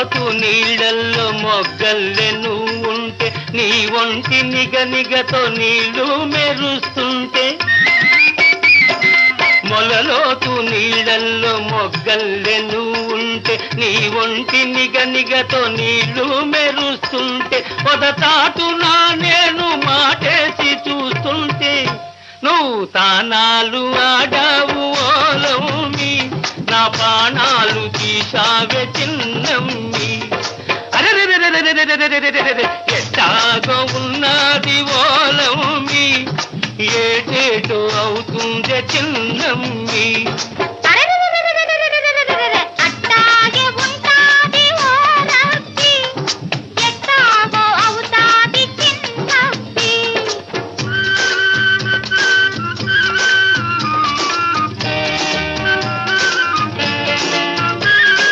మొలలోతు నీళ్ళల్లో మొగ్గల్లె నువ్వుంటే నీ ఒంటి నిగనిగతో నీళ్లు మెరుస్తుంటే మొలలోతు నీళ్ళల్లో మొగ్గల్లె నువ్వుంటే నీ ఒంటి నిగనిగతో నీళ్లు మెరుస్తుంటే పొదతాటున నేను మాటేసి చూస్తుంటే నువ్వు తానాలు ఆడావు ఓలమ్మి నా ప్రాణాలు తీశావే చిన్నమ్మి ఎట్టాగో ఉన్నది ఓలమ్మి ఏటేటో అవుతుందే చిన్నమ్మి